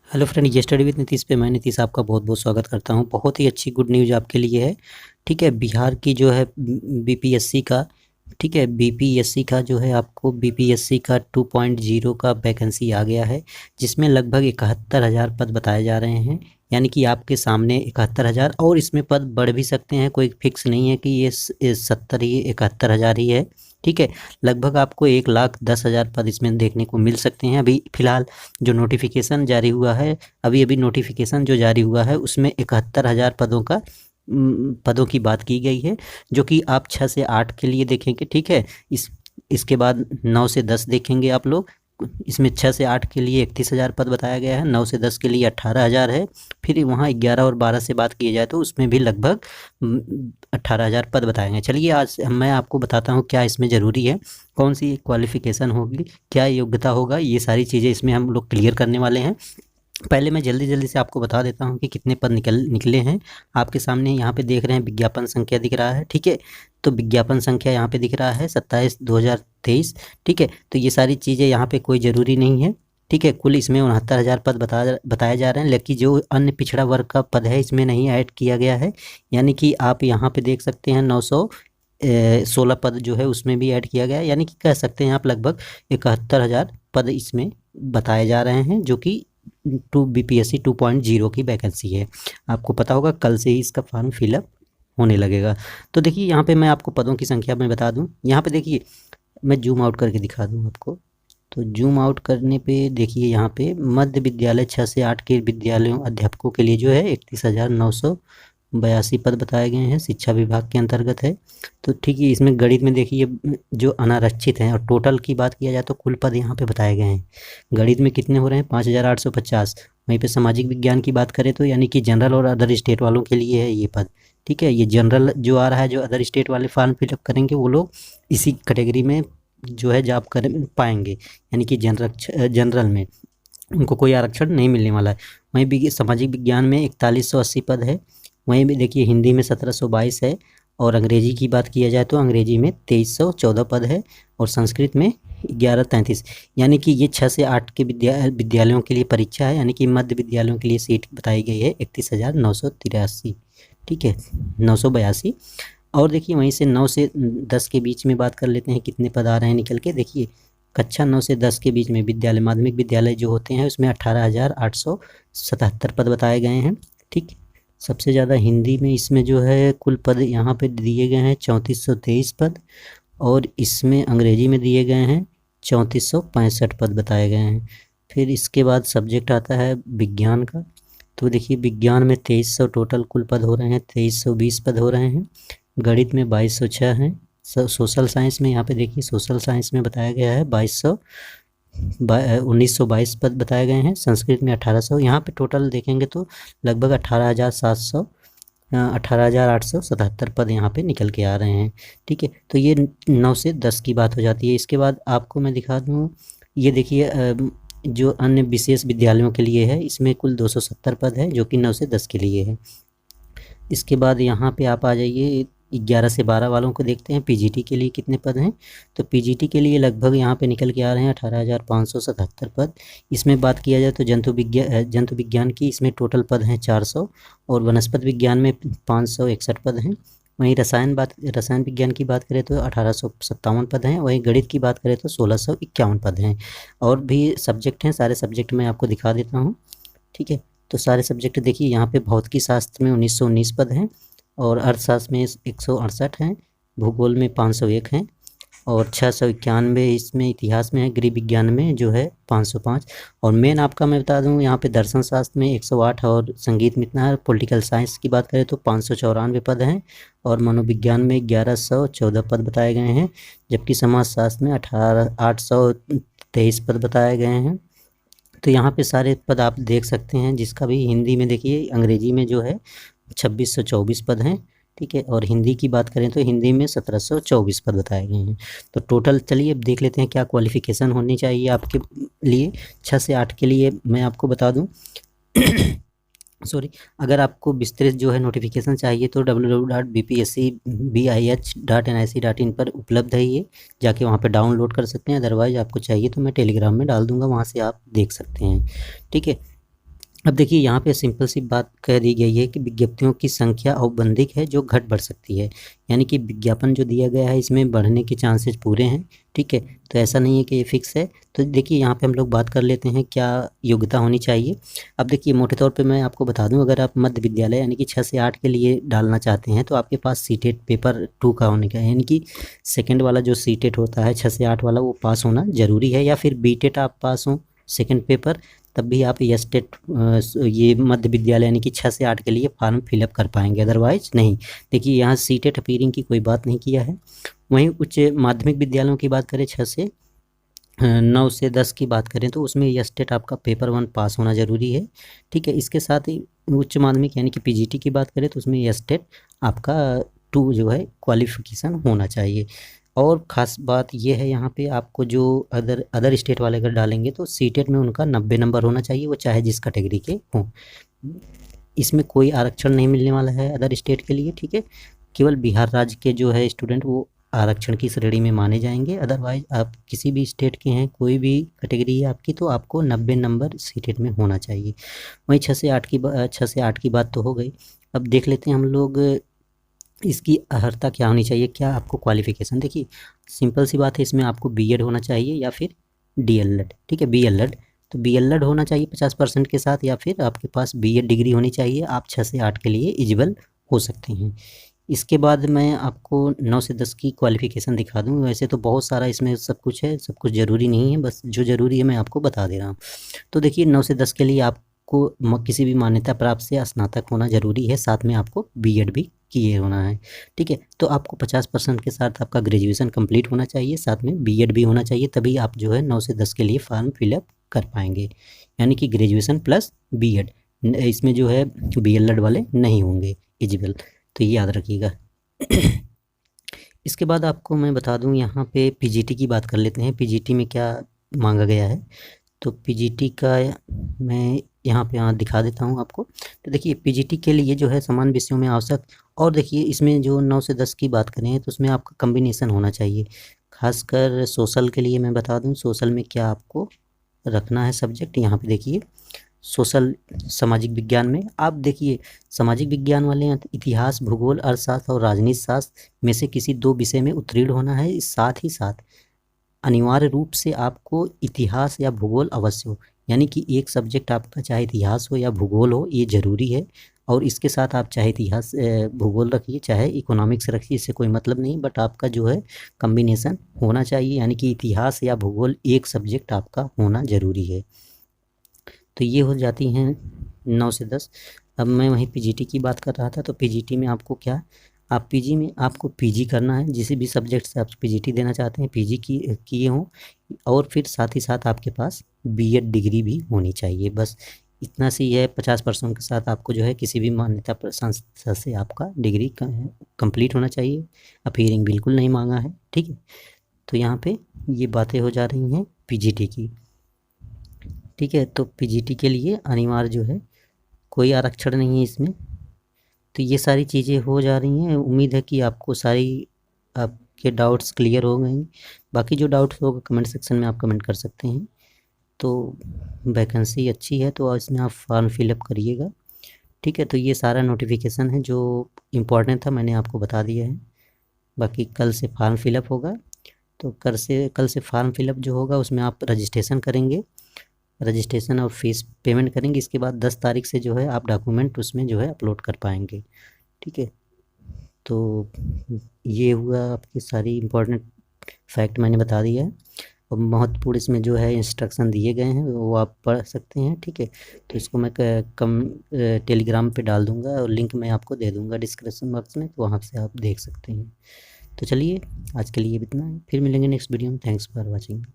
Hello friend, ये study with Nitish पे मैं नीतीश आपका बहुत बहुत स्वागत करता हूँ। बहुत ही अच्छी गुड न्यूज़ आपके लिए है। ठीक है, बिहार की जो है बीपीएससी का, ठीक है, बीपीएससी का जो है आपको बीपीएससी का 2.0 का वैकेंसी आ गया है, जिसमें लगभग 71,000 पद बताए जा रहे हैं। यानी कि आपके सामने 71,000 और इसमें पद बढ़ भी सकते हैं, कोई फिक्स नहीं है कि ये 70 ही 71,000 ही है। ठीक है, लगभग आपको 1,10,000 पद इसमें देखने को मिल सकते हैं। अभी फ़िलहाल जो नोटिफिकेशन जारी हुआ है, अभी नोटिफिकेशन जो जारी हुआ है उसमें 71,000 पदों की बात की गई है, जो कि आप 6 से 8 के लिए देखेंगे। ठीक है, इसके बाद 9 से 10 देखेंगे आप लोग। इसमें 6 से 8 के लिए 31,000 पद बताया गया है, 9 से 10 के लिए 18,000 है। फिर वहाँ 11 और 12 से बात की जाए तो उसमें भी लगभग 18,000 पद बताए गए। चलिए आज मैं आपको बताता हूँ क्या इसमें ज़रूरी है, कौन सी क्वालिफ़िकेशन होगी, क्या योग्यता होगा, ये सारी चीज़ें इसमें हम लोग क्लियर करने वाले हैं। पहले मैं जल्दी से आपको बता देता हूँ कि कितने पद निकले हैं। आपके सामने यहाँ पे देख रहे हैं विज्ञापन संख्या दिख रहा है। ठीक है, तो विज्ञापन संख्या यहाँ पे दिख रहा है 27/2023। ठीक है, तो ये सारी चीज़ें यहाँ पे कोई ज़रूरी नहीं है। ठीक है, कुल इसमें 69,000 पद बताए जा रहे हैं, लेकिन जो अन्य पिछड़ा वर्ग का पद है इसमें नहीं ऐड किया गया है। यानी कि आप यहाँ पे देख सकते हैं 916 पद जो है उसमें भी ऐड किया गया है। यानी कि कह सकते हैं आप लगभग 71,000 पद इसमें बताए जा रहे हैं, जो कि बीपीएससी 2.0 की वैकेंसी है। आपको पता होगा कल से ही इसका फॉर्म फिलअप होने लगेगा। तो देखिए यहाँ पे मैं आपको पदों की संख्या मैं बता दूँ। यहाँ पे देखिए, मैं जूम आउट करके दिखा दूँ आपको। तो जूम आउट करने पे देखिए यहाँ पे मध्य विद्यालय 6 से 8 के विद्यालयों अध्यापकों के लिए जो है 31,982 पद बताए गए हैं, शिक्षा विभाग के अंतर्गत है। तो ठीक है, इसमें गणित में देखिए जो अनारक्षित हैं, और टोटल की बात किया जाए तो कुल पद यहाँ पे बताए गए हैं। गणित में कितने हो रहे हैं? 5,850। वहीं पे सामाजिक विज्ञान की बात करें तो यानी कि जनरल और अदर स्टेट वालों के लिए है ये पद। ठीक है, ये जनरल जो आ रहा है, जो अदर स्टेट वाले फॉर्म फिलअप करेंगे वो लोग इसी कैटेगरी में जो है जॉब कर पाएंगे। यानी कि जनरल में उनको कोई आरक्षण नहीं मिलने वाला है। वहीं भी सामाजिक विज्ञान में 4180 पद है। वहीं भी देखिए हिंदी में 1722 है, और अंग्रेजी की बात किया जाए तो अंग्रेजी में 2314 पद है, और संस्कृत में 1133। यानी कि ये 6 से 8 के विद्यालयों के लिए परीक्षा है। यानी कि मध्य विद्यालयों के लिए सीट बताई गई है 31,983। ठीक है, 982। और देखिए वहीं से 9 से 10 के बीच में बात कर लेते हैं कितने पद आ रहे हैं निकल के। देखिए कक्षा 9 से 10 के बीच में विद्यालय, माध्यमिक विद्यालय जो होते हैं उसमें 18,877 पद बताए गए हैं। ठीक, सबसे ज़्यादा हिंदी में इसमें जो है कुल पद यहाँ पे दिए गए हैं 3423 पद, और इसमें अंग्रेजी में दिए गए हैं 3465 पद बताए गए हैं। फिर इसके बाद सब्जेक्ट आता है विज्ञान का। तो देखिए विज्ञान में 2300 टोटल कुल पद हो रहे हैं, 2320 पद हो रहे हैं। गणित में 2206 हैं। सोशल साइंस में यहाँ पे देखिए, सोशल साइंस में बताया गया है 1922 पद बताए गए हैं। संस्कृत में 1800। यहाँ पे टोटल देखेंगे तो लगभग 18,877 पद यहाँ पे निकल के आ रहे हैं। ठीक है, तो ये 9 से 10 की बात हो जाती है। इसके बाद आपको मैं दिखा दूँ, ये देखिए जो अन्य विशेष विद्यालयों के लिए है इसमें कुल 270 पद है, जो कि 9 से 10 के लिए है। इसके बाद यहाँ पे आप आ जाइए 11 से 12 वालों को देखते हैं, पीजीटी के लिए कितने पद हैं। तो पीजीटी के लिए लगभग यहाँ पे निकल के आ रहे हैं 18,577 पद। इसमें बात किया जाए तो जंतु विज्ञान की इसमें टोटल पद हैं 400, और वनस्पति विज्ञान में 561 पद हैं। वहीं रसायन विज्ञान की बात करें तो 1857 पद हैं। वहीं गणित की बात करें तो 1651 पद हैं। और भी सब्जेक्ट हैं, सारे सब्जेक्ट मैं आपको दिखा देता हूँ। ठीक है, तो सारे सब्जेक्ट देखिए यहाँ पे भौतिकी शास्त्र में 1919 पद हैं, और अर्थशास्त्र में 168 हैं, भूगोल में 501 हैं, और 691 इसमें इतिहास में है। गृह विज्ञान में जो है 505। और मेन आपका मैं बता दूं यहाँ पे दर्शन शास्त्र में 108, और संगीत में इतना है। पॉलिटिकल साइंस की बात करें तो 594 पद हैं, और मनोविज्ञान में 1114 पद बताए गए हैं, जबकि समाज शास्त्र में 823 पद बताए गए हैं। तो यहाँ पे सारे पद आप देख सकते हैं। जिसका भी हिंदी में देखिए, अंग्रेजी में जो है 2624 पद हैं। ठीक है, और हिंदी की बात करें तो हिंदी में 1724 पद बताए गए हैं। तो टोटल चलिए अब देख लेते हैं क्या क्वालिफ़िकेशन होनी चाहिए आपके लिए। 6 से 8 के लिए मैं आपको बता दूं सॉरी, अगर आपको विस्तृत जो है नोटिफिकेशन चाहिए तो www.bpscbih.nic.in पर उपलब्ध है। ये जाके वहाँ पे डाउनलोड कर सकते हैं। अदरवाइज़ आपको चाहिए तो मैं टेलीग्राम में डाल दूँगा, वहाँ से आप देख सकते हैं। ठीक है, अब देखिए यहाँ पे सिंपल सी बात कह दी गई है कि विज्ञप्तियों की संख्या औपबंधिक है जो घट बढ़ सकती है, यानी कि विज्ञापन जो दिया गया है इसमें बढ़ने के चांसेस पूरे हैं। ठीक है, तो ऐसा नहीं है कि ये फिक्स है। तो देखिए यहाँ पे हम लोग बात कर लेते हैं क्या योग्यता होनी चाहिए। अब देखिए मोटे तौर पे मैं आपको बता दूं, अगर आप मध्य विद्यालय यानी कि 6 से 8 के लिए डालना चाहते हैं तो आपके पास सीटेट पेपर 2 का होने का, यानी कि सेकेंड वाला जो सीटेट होता है 6 से 8 वाला, वो पास होना ज़रूरी है, या फिर बीटेट आप पास हों सेकेंड पेपर, तब भी आप एस्टेट ये मध्य विद्यालय यानी कि 6 से 8 के लिए फॉर्म फिलअप कर पाएंगे, अदरवाइज नहीं। देखिए यहाँ सीटेट अपीयरिंग की कोई बात नहीं किया है। वहीं उच्च माध्यमिक विद्यालयों की बात करें 6 से 9 से 10 की बात करें तो उसमें एस्टेट आपका पेपर 1 पास होना ज़रूरी है। ठीक है, इसके साथ ही उच्च माध्यमिक यानी कि पीजीटी की बात करें तो उसमें एस्टेट आपका 2 जो है क्वालिफिकेशन होना चाहिए। और ख़ास बात ये है यहाँ पे आपको जो अदर स्टेट वाले अगर डालेंगे तो सीटेट में उनका 90 नंबर होना चाहिए, वो चाहे जिस कैटेगरी के हों। इसमें कोई आरक्षण नहीं मिलने वाला है अदर स्टेट के लिए। ठीक है, केवल बिहार राज्य के जो है स्टूडेंट वो आरक्षण की श्रेणी में माने जाएंगे, अदरवाइज आप किसी भी स्टेट के हैं, कोई भी कैटेगरी है आपकी, तो आपको 90 नंबर सीटेट में होना चाहिए। वहीं 6 से 8 की बात तो हो गई। अब देख लेते हैं हम लोग इसकी अर्हता क्या होनी चाहिए, क्या आपको क्वालिफ़िकेशन। देखिए सिंपल सी बात है, इसमें आपको बीएड होना चाहिए या फिर डीएलएड। ठीक है, बीएलएड, तो बीएलएड होना चाहिए 50% के साथ, या फिर आपके पास बीएड डिग्री होनी चाहिए। आप 6 से 8 के लिए एलिजिबल हो सकते हैं। इसके बाद मैं आपको 9 से 10 की क्वालिफ़िकेशन दिखा दूँ। वैसे तो बहुत सारा इसमें सब कुछ है, सब कुछ ज़रूरी नहीं है, बस जो ज़रूरी है मैं आपको बता दे रहा हूँ। तो देखिए 9 से 10 के लिए आपको किसी भी मान्यता प्राप्त से स्नातक होना ज़रूरी है, साथ में आपको बीएड भी किए होना है। ठीक है, तो आपको 50% के साथ आपका ग्रेजुएशन कंप्लीट होना चाहिए, साथ में बीएड भी होना चाहिए, तभी आप जो है 9 से 10 के लिए फॉर्म फिलअप कर पाएंगे। यानी कि ग्रेजुएशन प्लस बीएड, इसमें जो है बीएलएड वाले नहीं होंगे एलिजिबल, तो ये याद रखिएगा। इसके बाद आपको मैं बता दूं, यहाँ पे पीजीटी की बात कर लेते हैं। पीजीटी में क्या मांगा गया है, तो पीजीटी का मैं यहाँ दिखा देता हूँ आपको। तो देखिए पीजीटी के लिए जो है समान विषयों में आवश्यक, और देखिए इसमें जो 9 से 10 की बात करें तो उसमें आपका कम्बिनेशन होना चाहिए। खासकर सोशल के लिए मैं बता दूँ, सोशल में क्या आपको रखना है सब्जेक्ट। यहाँ पे देखिए सोशल सामाजिक विज्ञान में आप देखिए सामाजिक विज्ञान वाले इतिहास, भूगोल, अर्थशास्त्र और राजनीति शास्त्र में से किसी 2 विषय में उत्तीर्ण होना है। साथ ही साथ अनिवार्य रूप से आपको इतिहास या भूगोल अवश्य हो, यानी कि एक सब्जेक्ट आपका चाहे इतिहास हो या भूगोल हो, ये ज़रूरी है। और इसके साथ आप चाहे इतिहास भूगोल रखिए, चाहे इकोनॉमिक्स रखिए, इससे कोई मतलब नहीं, बट आपका जो है कम्बिनेशन होना चाहिए, यानी कि इतिहास या भूगोल एक सब्जेक्ट आपका होना ज़रूरी है। तो ये हो जाती हैं 9 से 10। अब मैं वहीं पीजीटी की बात कर रहा था, तो पीजीटी में आपको क्या, आप पीजी में आपको पीजी करना है, जिस भी सब्जेक्ट से आप पीजीटी देना चाहते हैं पीजी किए हों, और फिर साथ ही साथ आपके पास बीएड डिग्री भी होनी चाहिए। बस इतना सी है, 50% के साथ आपको जो है किसी भी मान्यता संस्था से आपका डिग्री कंप्लीट होना चाहिए। अपीयरिंग बिल्कुल नहीं मांगा है। ठीक है, तो यहाँ पे ये बातें हो जा रही हैं पीजीटी की। ठीक है, तो पीजीटी के लिए अनिवार्य जो है कोई आरक्षण नहीं है इसमें। तो ये सारी चीज़ें हो जा रही हैं। उम्मीद है कि आपको सारी आपके डाउट्स क्लियर हो गए। बाकी जो डाउट्स होगा कमेंट सेक्शन में आप कमेंट कर सकते हैं। तो वैकेंसी अच्छी है, तो इसमें आप फॉर्म फिलअप करिएगा। ठीक है, तो ये सारा नोटिफिकेशन है जो इम्पोर्टेंट था, मैंने आपको बता दिया है। बाकी कल से फॉर्म फिलअप होगा, तो कल से फॉर्म फिलअप जो होगा उसमें आप रजिस्ट्रेशन करेंगे, रजिस्ट्रेशन और फीस पेमेंट करेंगे। इसके बाद 10 तारीख से जो है आप डॉक्यूमेंट उसमें जो है अपलोड कर पाएंगे। ठीक है, तो ये हुआ आपकी सारी इम्पोर्टेंट फैक्ट मैंने बता दिया है, और महत्वपूर्ण इसमें जो है इंस्ट्रक्शन दिए गए हैं वो आप पढ़ सकते हैं। ठीक है, तो इसको मैं टेलीग्राम पे डाल दूँगा, और लिंक मैं आपको दे दूँगा डिस्क्रिप्शन बॉक्स में, तो वहाँ से आप देख सकते हैं। तो चलिए आज के लिए इतना है, फिर मिलेंगे नेक्स्ट वीडियो में। Thanks for watching.